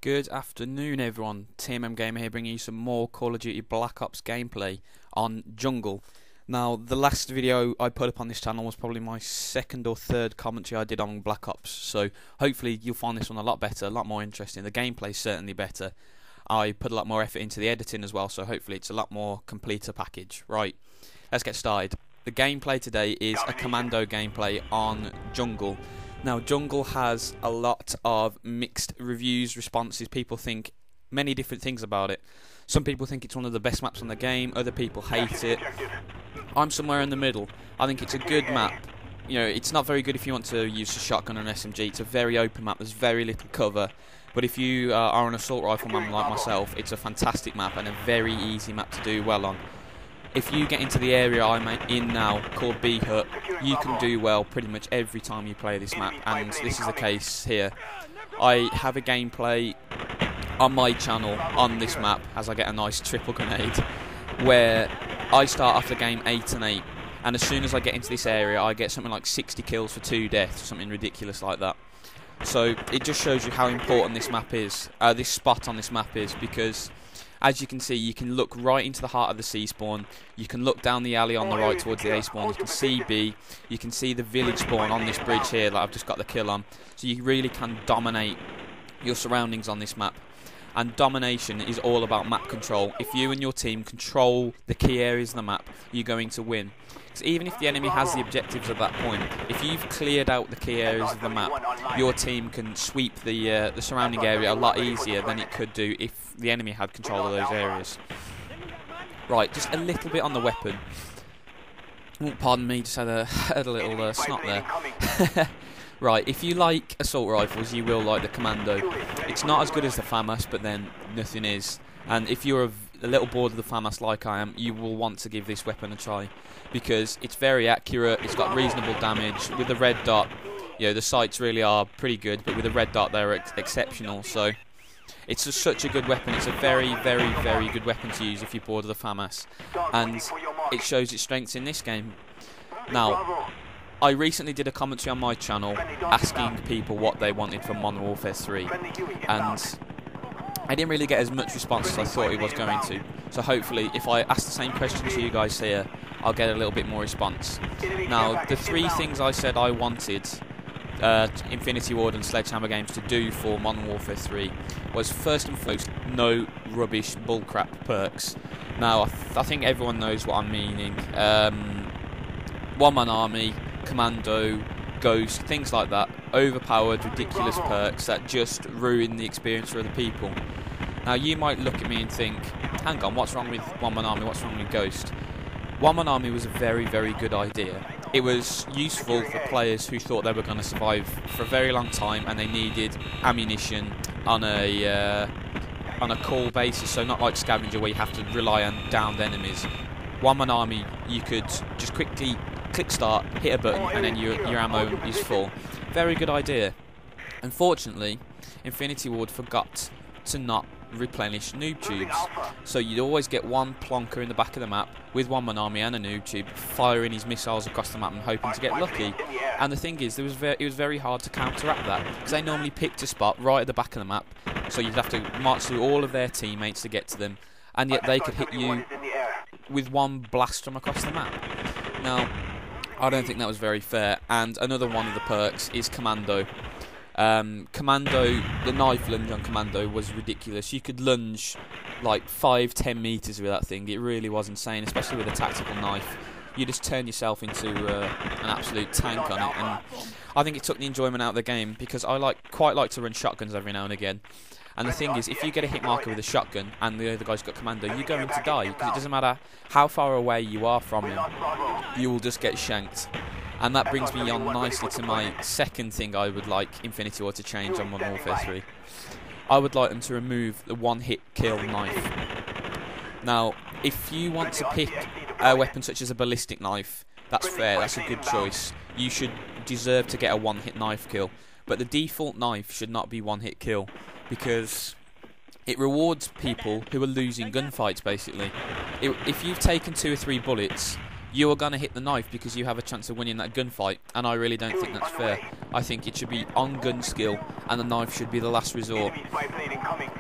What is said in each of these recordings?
Good afternoon everyone, TMMgamer here bringing you some more Call of Duty Black Ops gameplay on Jungle. Now the last video I put up on this channel was probably my second or third commentary I did on Black Ops, so hopefully you'll find this one a lot better, a lot more interesting. The gameplay's certainly better. I put a lot more effort into the editing as well, so hopefully it's a lot more completer package. Right, let's get started. The gameplay today is a Commando gameplay on Jungle. Now, Jungle has a lot of mixed reviews, responses. People think many different things about it. Some people think it's one of the best maps on the game, other people hate it. I'm somewhere in the middle. I think it's a good map. You know, it's not very good if you want to use a shotgun or an SMG. It's a very open map, there's very little cover. But if you are an assault rifleman like myself, it's a fantastic map and a very easy map to do well on. If you get into the area I'm in now, called B Hut, you can do well pretty much every time you play this map, and this is the case here. I have a gameplay on my channel on this map, as I get a nice triple grenade, where I start off the game 8-8, and as soon as I get into this area I get something like 60 kills for 2 deaths, something ridiculous like that. So it just shows you how important this map is, this spot on this map is, because as you can see, you can look right into the heart of the C spawn, you can look down the alley on the right towards the A spawn, you can see B, you can see the village spawn on this bridge here that I've just got the kill on. So you really can dominate your surroundings on this map. And domination is all about map control. If you and your team control the key areas of the map, you're going to win. Because even if the enemy has the objectives at that point, if you've cleared out the key areas of the map, your team can sweep the surrounding area a lot easier than it could do if the enemy had control of those areas. Right, just a little bit on the weapon. Oh, pardon me, just had a little snot there. Right, if you like assault rifles, you will like the Commando. It's not as good as the FAMAS, but then nothing is. And if you're a little bored of the FAMAS like I am, you will want to give this weapon a try, because it's very accurate, it's got reasonable damage. With the red dot, you know, the sights really are pretty good, but with the red dot they're exceptional. So it's just such a good weapon. It's a very, very, very good weapon to use if you're bored of the FAMAS, and it shows its strengths in this game. Now, I recently did a commentary on my channel asking people what they wanted from Mw3, and I didn't really get as much response as I thought it was going to. So hopefully, if I ask the same question to you guys here, I'll get a little bit more response. Now, the 3 things I said I wanted Infinity Ward and Sledgehammer Games to do for Mw3 was, first and foremost, no rubbish bullcrap perks. Now, I think everyone knows what I'm meaning. One-man army, Commando, Ghost, things like that. Overpowered, ridiculous perks that just ruin the experience for other people. Now you might look at me and think, hang on, what's wrong with One-Man Army, what's wrong with Ghost? One-Man Army was a very, very good idea. It was useful for players who thought they were going to survive for a very long time and they needed ammunition on a call basis, so not like Scavenger where you have to rely on downed enemies. One-Man Army, you could just quickly click start, hit a button, and then your ammo is full. Very good idea. Unfortunately, Infinity Ward forgot to not replenish noob tubes, so you'd always get one plonker in the back of the map with One-Man Army and a noob tube firing his missiles across the map and hoping to get lucky. And the thing is, it was very hard to counteract that, because they normally picked a spot right at the back of the map, so you'd have to march through all of their teammates to get to them, and yet they could hit you with one blast from across the map. Now, I don't think that was very fair. And another one of the perks is Commando. Commando, the knife lunge on Commando was ridiculous. You could lunge like 5-10 meters with that thing. It really was insane, especially with a tactical knife. You just turn yourself into an absolute tank on it, and I think it took the enjoyment out of the game, because I quite like to run shotguns every now and again. And the thing is, if you get a hit marker with a shotgun and the other guy's got Commando, you're going to die, because it doesn't matter how far away you are from him, you will just get shanked. And that brings me on nicely to my second thing I would like Infinity Ward to change on Modern Warfare 3. I would like them to remove the one-hit kill knife. Now, if you want to pick a weapon such as a ballistic knife, that's fair, that's a good choice. You should deserve to get a one-hit knife kill. But the default knife should not be one-hit kill, because it rewards people who are losing gunfights, basically. If you've taken 2 or 3 bullets, you are going to hit the knife because you have a chance of winning that gunfight, and I really don't think that's fair. I think it should be on gun skill, and the knife should be the last resort.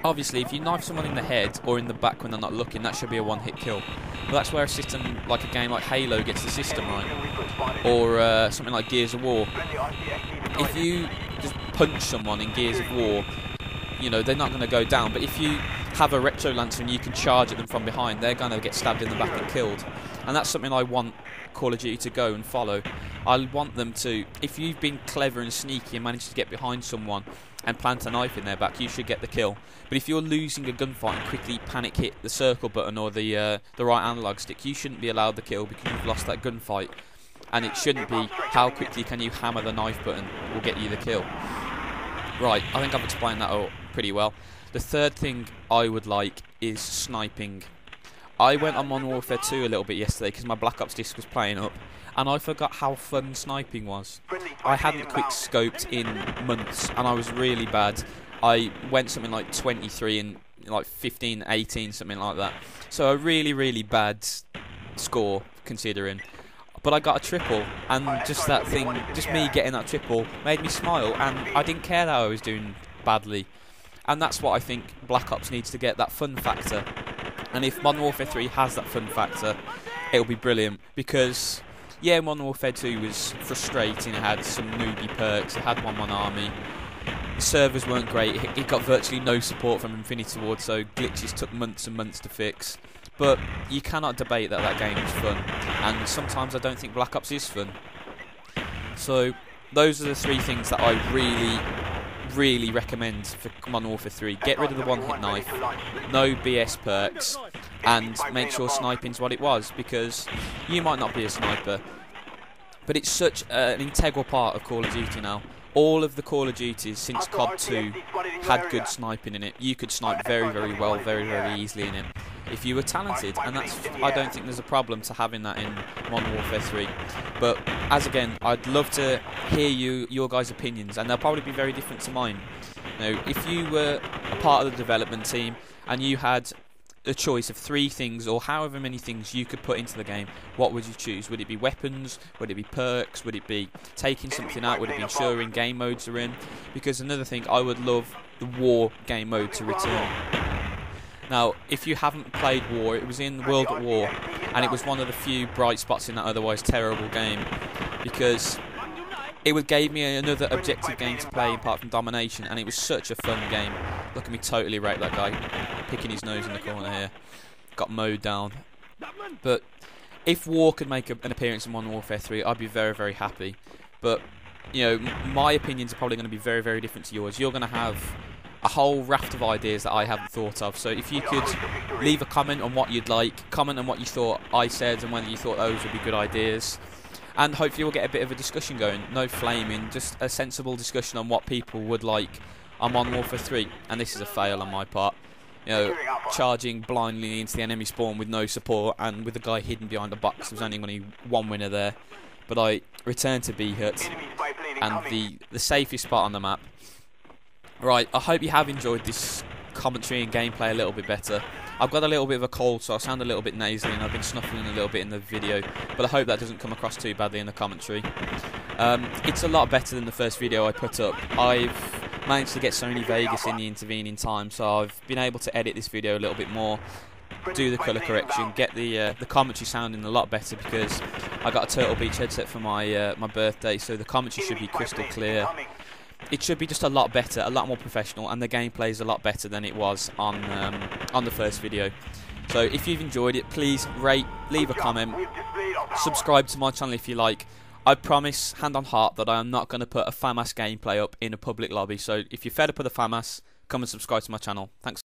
Obviously, if you knife someone in the head or in the back when they're not looking, that should be a one-hit kill. But that's where a system like a game like Halo gets the system right, or something like Gears of War. If you just punch someone in Gears of War, you know, they're not going to go down, but if you have a retro lancer and you can charge at them from behind, they're going to get stabbed in the back and killed. And that's something I want Call of Duty to go and follow. I want them to, if you've been clever and sneaky and managed to get behind someone and plant a knife in their back, you should get the kill. But if you're losing a gunfight and quickly panic hit the circle button or the right analog stick, you shouldn't be allowed the kill because you've lost that gunfight. And it shouldn't be how quickly can you hammer the knife button will get you the kill. Right, I think I've explained that out pretty well. The third thing I would like is sniping. I went on Modern Warfare 2 a little bit yesterday because my Black Ops disc was playing up, and I forgot how fun sniping was. I hadn't quick scoped in months, and I was really bad. I went something like 23 and like 15, 18, something like that. So a really, really bad score considering. But I got a triple, and just that thing, just me getting that triple made me smile, and I didn't care that I was doing badly. And that's what I think Black Ops needs to get, that fun factor. And if Modern Warfare 3 has that fun factor, it'll be brilliant. Because, yeah, Modern Warfare 2 was frustrating. It had some newbie perks. It had 1-1 army. The servers weren't great. It got virtually no support from Infinity Ward, so glitches took months and months to fix. But you cannot debate that that game is fun. And sometimes I don't think Black Ops is fun. So, those are the three things that I really recommend for Modern Warfare 3. Get rid of the one-hit knife, no BS perks, and make sure sniping's what it was, because you might not be a sniper, but it's such an integral part of Call of Duty now. All of the Call of Duties since COD 2 had good sniping in it. You could snipe very, very well, very, very easily in it, if you were talented, and I don't think there's a problem to having that in Modern Warfare 3. But as again, I'd love to hear your guys' opinions, and they'll probably be very different to mine. You know, if you were a part of the development team and you had a choice of 3 things or however many things you could put into the game, what would you choose? Would it be weapons? Would it be perks? Would it be taking something out? Would it be ensuring game modes are in? Because another thing, I would love the War game mode to return. Now, if you haven't played War, it was in World at War, and it was one of the few bright spots in that otherwise terrible game, because it gave me another objective game to play apart from domination, and it was such a fun game. Look at me totally rate that guy, picking his nose in the corner here. Got mowed down. But if War could make an appearance in Modern Warfare 3, I'd be very, very happy. But, you know, my opinions are probably going to be very, very different to yours. You're going to have a whole raft of ideas that I haven't thought of. So if you could leave a comment on what you'd like, comment on what you thought I said and whether you thought those would be good ideas. And hopefully we'll get a bit of a discussion going. No flaming, just a sensible discussion on what people would like on Modern Warfare 3. And this is a fail on my part. You know, charging blindly into the enemy spawn with no support and with the guy hidden behind a box. There was only one winner there. But I returned to B hut and the safest spot on the map. Right, I hope you have enjoyed this commentary and gameplay a little bit better. I've got a little bit of a cold, so I sound a little bit nasally, and I've been snuffling a little bit in the video, but I hope that doesn't come across too badly in the commentary. It's a lot better than the first video I put up. I've managed to get Sony Vegas in the intervening time, so I've been able to edit this video a little bit more, do the colour correction, get the commentary sounding a lot better, because I got a Turtle Beach headset for my my birthday, so the commentary should be crystal clear. It should be just a lot better, a lot more professional, and the gameplay is a lot better than it was on the first video. So if you've enjoyed it, please rate, leave a comment, subscribe to my channel if you like. I promise, hand on heart, that I am not going to put a FAMAS gameplay up in a public lobby. So if you're fed up with the FAMAS, come and subscribe to my channel. Thanks a lot.